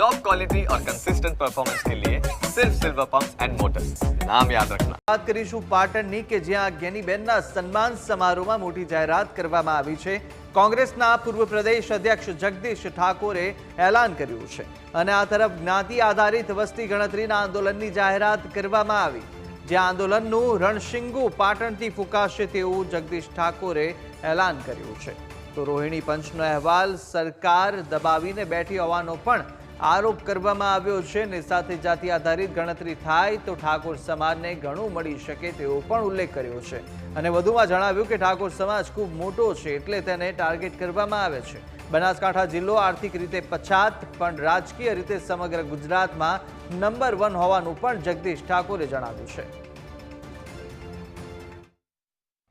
Top quality और consistent performance के लिए सिर्फ सिल्वर पंप्स एंड मोटर्स, नाम याद रखना। વાત કરીશું પાટણની કે જ્યાં જ્ઞાનીબેનના સન્માન સમારોહમાં મોટી જાહેરાત કરવામાં આવી છે। કોંગ્રેસના પૂર્વ પ્રદેશ અધ્યક્ષ જગદીશ ઠાકોરે એલાન કર્યું છે અને આ તરફ જ્ઞાતિ આધારિત વસ્તી ગણતરીના આંદોલનની જાહેરાત કરવામાં આવી, જે આંદોલનનું રણશીંગુ પાટણથી ફૂંકાશે તેવું જગદીશ ઠાકોરે એલાન કર્યું છે। તો રોહિણી પંચનો અહેવાલ સરકાર દબાવીને બેઠી હોવાનો પણ આરોપ કરવામાં આવ્યો છે અને સાથે જાતિ આધારિત ગણતરી થાય તો ઠાકોર સમાજને ઘણું મળી શકે તેવો પણ ઉલ્લેખ કર્યો છે અને વધુમાં જણાવ્યું કે ઠાકોર સમાજ ખૂબ મોટો છે એટલે તેને ટાર્ગેટ કરવામાં આવે છે। બનાસકાંઠા જિલ્લો આર્થિક રીતે પછાત પણ રાજકીય રીતે સમગ્ર ગુજરાતમાં નંબર 1 હોવાનું પણ જગદીશ ઠાકોરે જણાવ્યું છે।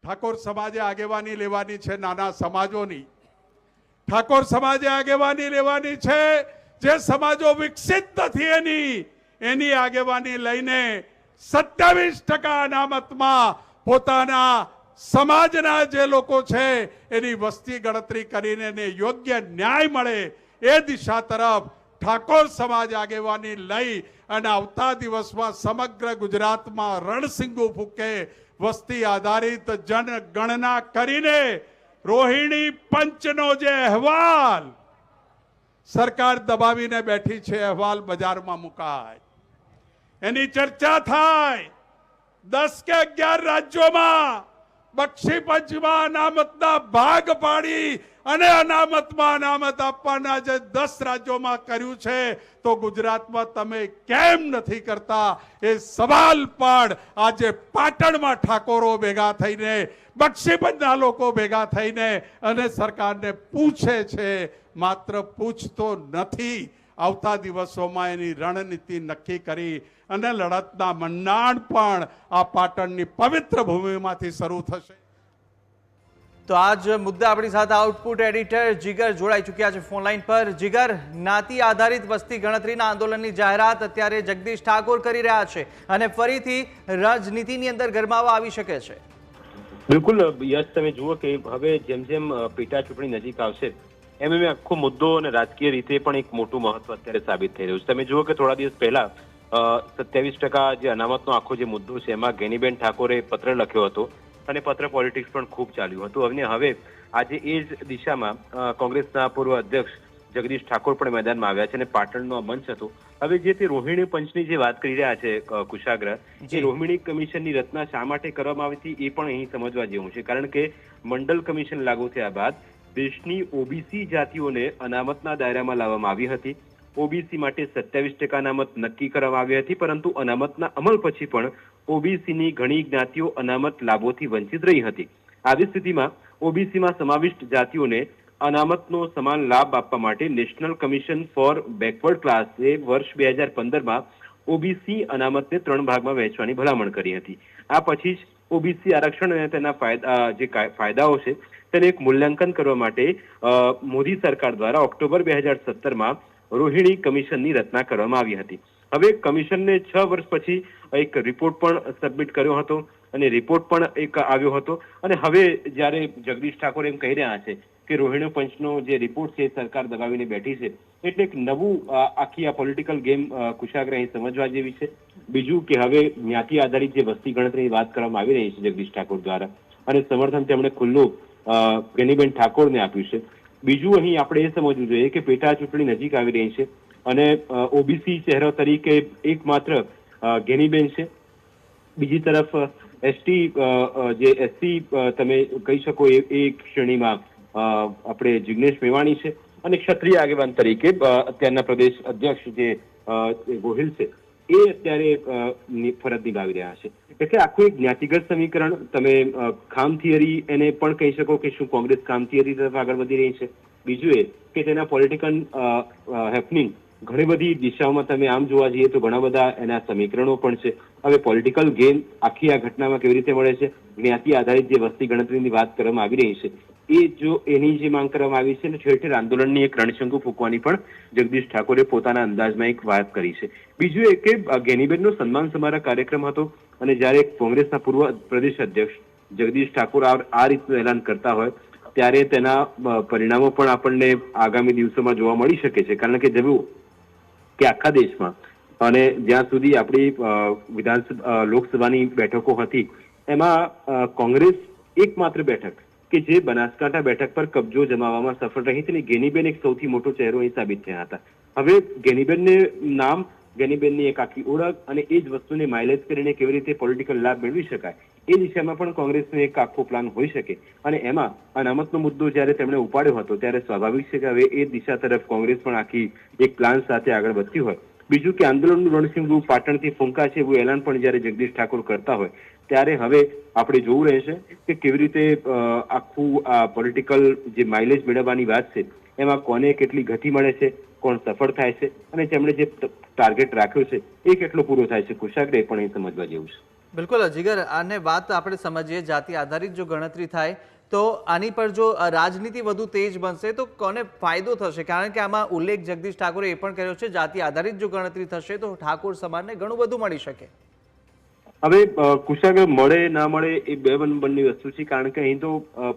ઠાકોર સમાજે આગેવાની લેવાની છે, નાના સમાજોની ઠાકોર સમાજે આગેવાની લેવાની છે। જે સમાજો વિકસિત નથી એની આગેવાની લઈને 27% અનામતમાં પોતાના સમાજના જે લોકો છે એની વસ્તી ગણતરી કરીને એને યોગ્ય ન્યાય મળે એ દિશા તરફ ઠાકોર સમાજ આગેવાની લઈ અને આવતા દિવસમાં સમગ્ર ગુજરાતમાં રણસિંગુ ફૂકે વસ્તી આધારિત જનગણના કરીને રોહિણી પંચનો જે અહેવાલ સરકાર દબાવીને બેઠી છે, અહેવાલ બજારમાં મુકાય, એની ચર્ચા થાય। 10 કે 11 રાજ્યોમાં બક્ષી પંચમાં અનામતના ભાગ પાડી અને અનામતમાં અનામત આપવાના જે 10 રાજ્યોમાં કર્યું છે તો ગુજરાતમાં તમે કેમ નથી કરતા એ સવાલ પણ આજે પાટણમાં ઠાકોરો ભેગા થઈને બક્ષી પંચના લોકો ભેગા થઈને અને સરકારને પૂછે છે। માત્ર પૂછતો નથી, આવતા દિવસોમાં એની રણનીતિ નક્કી કરી અને લડતના મંડાણ પણ આ પાટણની પવિત્ર ભૂમિમાંથી શરૂ થશે। તો આજ મુદ્દા આપણી સાથે આઉટપુટ એડિટર જીગર જોડાઈ ચૂક્યા છે ફોન લાઈન પર। જીગર, જ્ઞાતિ આધારિત વસ્તી ગણતરીના આંદોલનની જાહેરાત અત્યારે જગદીશ ઠાકોર કરી રહ્યા છે અને ફરીથી રાજનીતિની અંદર ગરમાવા આવી શકે છે। બિલકુલ યશ, તમે જુઓ કે હવે જેમ જેમ પેટા ચૂંટણી નજીક આવશે એમ આખો મુદ્દો અને રાજકીય રીતે પણ એક મોટું મહત્વ અત્યારે સાબિત થઈ રહ્યું છે। તમે જુઓ કે થોડા દિવસ પહેલા 27% જે અનામતનો આખો જે મુદ્દો છે એમાં જ્ઞાનીબેન ઠાકોરે પત્ર લખ્યો હતો અને પત્ર પોલિટિક્સ પણ ખૂબ ચાલ્યું હતું અને હવે આજે એ જ દિશામાં કોંગ્રેસના પૂર્વ અધ્યક્ષ જગદીશ ઠાકોર પણ મેદાનમાં આવ્યા છે અને પાટણનો મંચ હતો। હવે જે તે રોહિણી પંચની જે વાત કરી રહ્યા છે કુશાગ્ર, એ રોહિણી કમિશનની રચના શા માટે કરવામાં આવી હતી એ પણ અહીં સમજવા જેવું છે, કારણ કે મંડલ કમિશન લાગુ થયા બાદ દેશની ઓબીસી જાતિઓને અનામતના દાયરામાં લાવવામાં આવી હતી। ઓબીસી માટે 27% અનામત નક્કી કરવામાં આવી હતી, પરંતુ અનામતના અમલ પછી પણ ઓબીસીની ઘણી જ્ઞાતિઓ અનામત લાભોથી વંચિત રહી હતી। આવી સ્થિતિમાં ઓબીસીમાં સમાવિષ્ટ જાતિઓને અનામતનો સમાન લાભ આપવા માટે નેશનલ કમિશન ફોર બેકવર્ડ ક્લાસે વર્ષ 2015માં ઓબીસી અનામતને 3 ભાગમાં વહેંચવાની ભલામણ કરી હતી। આ પછી જ ઓબીસી આરક્ષણ અને તેના ફાયદાઓ છે તેને એક મૂલ્યાંકન કરવા માટે મોદી સરકાર દ્વારા ઓક્ટોબર 2017માં રોહિણી કમિશનની રચના કરવામાં આવી હતી। હવે કમિશનને 6 વર્ષ પછી એક રિપોર્ટ પણ સબમિટ કર્યો હતો અને રિપોર્ટ પણ એક આવ્યો હતો અને હવે જ્યારે જગદીશ ઠાકોર એમ કહી રહ્યા છે કે રોહિણી પંચનો જે રિપોર્ટ છે સરકાર દબાવીને બેઠી છે, એટલે એક નવું આખી આ પોલિટિકલ ગેમ કુશાગ્ર અહીં સમજવા જેવી છે। બીજું કે હવે જ્ઞાતિ આધારિત જે વસ્તી ગણતરીની વાત કરવામાં આવી રહી છે જગદીશ ઠાકોર દ્વારા અને સમર્થન તેમણે ખુલ્લું જ્ઞાનીબેન ઠાકોરને આપ્યું છે। બીજું અહીં આપણે એ સમજવું જોઈએ કે પેટા ચૂંટણી નજીક આવી રહી છે અને ઓબીસી ચહેરો તરીકે એકમાત્ર જ્ઞાનીબેન છે, બીજી તરફ એસટી જે એસસી તમે કહી શકો એ શ્રેણીમાં આપણે જિગ્નેશ મેવાણી છે અને ક્ષત્રિય આગેવાન તરીકે અત્યારના પ્રદેશ અધ્યક્ષ જે ગોહિલ છે એ અત્યારે ફરજ નિભાવી રહ્યા છે। એટલે આખું એક જ્ઞાતિગત સમીકરણ, તમે ખામ થિયરી એને પણ કહી શકો કે શું કોંગ્રેસ ખામ થિયરી તરફ આગળ વધી રહી છે। બીજું એ કે તેના પોલિટિકલ હેપનિંગ ઘણી બધી દિશાઓમાં તમે આમ જોવા જઈએ તો ઘણા બધા એના સમીકરણો પણ છે। હવે પોલિટિકલ ગેમ આખી આ ઘટનામાં કેવી રીતે મળે છે, જ્ઞાતિ આધારિત જે વસ્તી ગણતરીની વાત કરવામાં આવી રહી છે એ જો એની જે માંગ કરવામાં આવી છે ને ઠેર ઠેર આંદોલનની એક રણશંકુ ફૂંકવાની પણ જગદીશ ઠાકોરે પોતાના અંદાજમાં એક વાત કરી છે। બીજું એ કે જ્ઞાનીબેનનો સન્માન સમારોહ કાર્યક્રમ હતો અને જ્યારે કોંગ્રેસના પૂર્વ પ્રદેશ અધ્યક્ષ જગદીશ ઠાકોર આ રીતનું એલાન કરતા હોય ત્યારે તેના પરિણામો પણ આપણને આગામી દિવસોમાં જોવા મળી શકે છે, કારણ કે જવું કે આખા દેશમાં અને જ્યાં સુધી આપણી લોકસભાની બેઠકો હતી એમાં કોંગ્રેસ એકમાત્ર બેઠક કે જે બનાસકાંઠા બેઠક પર કબજો જમાવવામાં સફળ રહી હતી, ગેનીબેન એક સૌથી મોટો ચહેરો અહીં સાબિત થયા હતા. હવે ગેનીબેનને નામ, ગેનીબેનની એક આખી ઓળખ અને એ જ વસ્તુને માઇલેજ કરીને કેવી રીતે પોલિટિકલ લાભ મેળવી શકાય એ દિશામાં પણ કોંગ્રેસનો એક આખો પ્લાન હોઈ શકે. અને એમાં અનામતનો મુદ્દો જ્યારે તેમણે ઉપાડ્યો હતો ત્યારે સ્વાભાવિક છે કે હવે એ દિશા તરફ કોંગ્રેસ પણ આખી એક પ્લાન સાથે આગળ વધતી હોય. બીજું કે આંદોલનનું રણસિંગુ પાટણથી ફૂંકા છે એવું એલાન પણ જ્યારે જગદીશ ઠાકોર કરતા હોય ત્યારે હવે આપણે જોવું રહેશે કે કેવી રીતે આખું આ પોલિટિકલ જે માઇલેજ મેળવવાની વાત છે એમાં કોને કેટલી ગતિ મળે છે, કોણ સફળ થાય છે અને તેમણે જે ટાર્ગેટ રાખ્યો છે એ કેટલો પૂરો થાય છે. કુશાગ્ર એ પણ એ સમજવા જેવું છે. બિલકુલ જીગર, આને વાત આપણે સમજીએ, જાતિ આધારિત જો ગણતરી થાય તો આની પર જો રાજનીતિ વધુ તેજ બનશે તો કોને ફાયદો થશે? કારણ કે આમાં ઉલ્લેખ જગદીશ ઠાકોરે એ પણ કર્યો છે જાતિ આધારિત જો ગણતરી થશે તો ઠાકોર સમાજને ઘણું બધું મળી શકે. હવે કુશાગ્ર મળે ના મળે એ બે નંબરની વસ્તુ છે, કારણ કે અહીં તો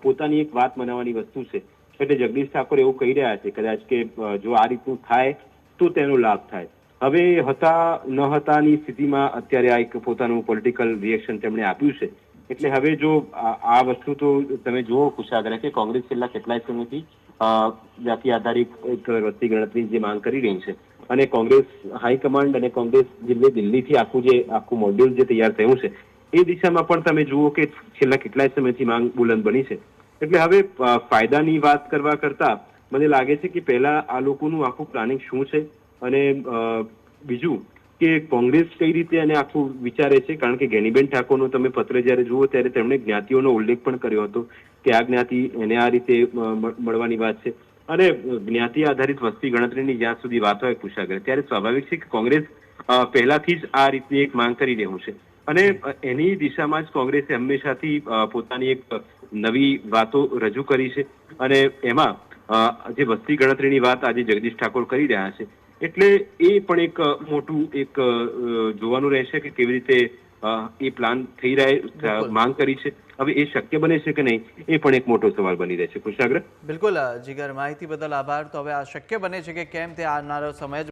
પોતાની એક વાત બનાવવાની વસ્તુ છે. એટલે જગદીશ ઠાકોર એવું કહી રહ્યા છે કદાચ કે જો આ રીતનું થાય તો તેનો લાભ થાય. હવે હતા ન હતાની સ્થિતિમાં અત્યારે આ એક પોતાનું પોલિટિકલ રિએક્શન તેમણે આપ્યું છે. એટલે હવે જો આ વસ્તુ તો તમે જુઓ કુશાગ્ર કે કોંગ્રેસ છેલ્લા કેટલાય સમયથી જાતિ આધારિત એક વસ્તી ગણતરી જે માંગ કરી રહી છે અને કોંગ્રેસ હાઈકમાન્ડ અને કોંગ્રેસ દિલ્હીથી આખું મોડ્યુલ જે તૈયાર થયું છે એ દિશામાં પણ તમે જુઓ કે છેલ્લા કેટલાય સમયથી માંગ બુલંદ બની છે. એટલે હવે ફાયદાની વાત કરવા કરતા મને લાગે છે કે પહેલા આ લોકોનું આખું પ્લાનિંગ શું છે અને બીજું કે કોંગ્રેસ કઈ રીતે અને આખું વિચારે છે. કારણ કે ગેનીબેન ઠાકોરનો તમે પત્ર જ્યારે જુઓ ત્યારે તેમણે જ્ઞાતિઓનો ઉલ્લેખ પણ કર્યો હતો કે આ જ્ઞાતિ એને આ રીતે મળવાની વાત છે અને જ્ઞાતિ આધારિત વસ્તી ગણતરીની જ્યાં સુધી વાત હોય કુશાગ્ર ત્યારે સ્વાભાવિક છે કે કોંગ્રેસ પહેલાથી જ આ રીતની એક માંગ કરી રહ્યું છે અને એની દિશામાં જ કોંગ્રેસે હંમેશાથી પોતાની એક નવી વાતો રજૂ કરી છે અને એમાં જે વસ્તી ગણતરીની વાત આજે જગદીશ ઠાકોર કરી રહ્યા છે એટલે એ પણ એક મોટું એક જોવાનું રહેશે કે કેવી રીતે એ પ્લાન થઈ રહ્યા માંગ કરી છે. હવે એ શક્ય બને છે કે નહીં એ પણ એક મોટો સવાલ બની રહેશે. કુશાગ્ર બિલકુલ જીગર, માહિતી બદલ આભાર. તો હવે આ શક્ય બને છે કે કેમ તે આવનારો સમય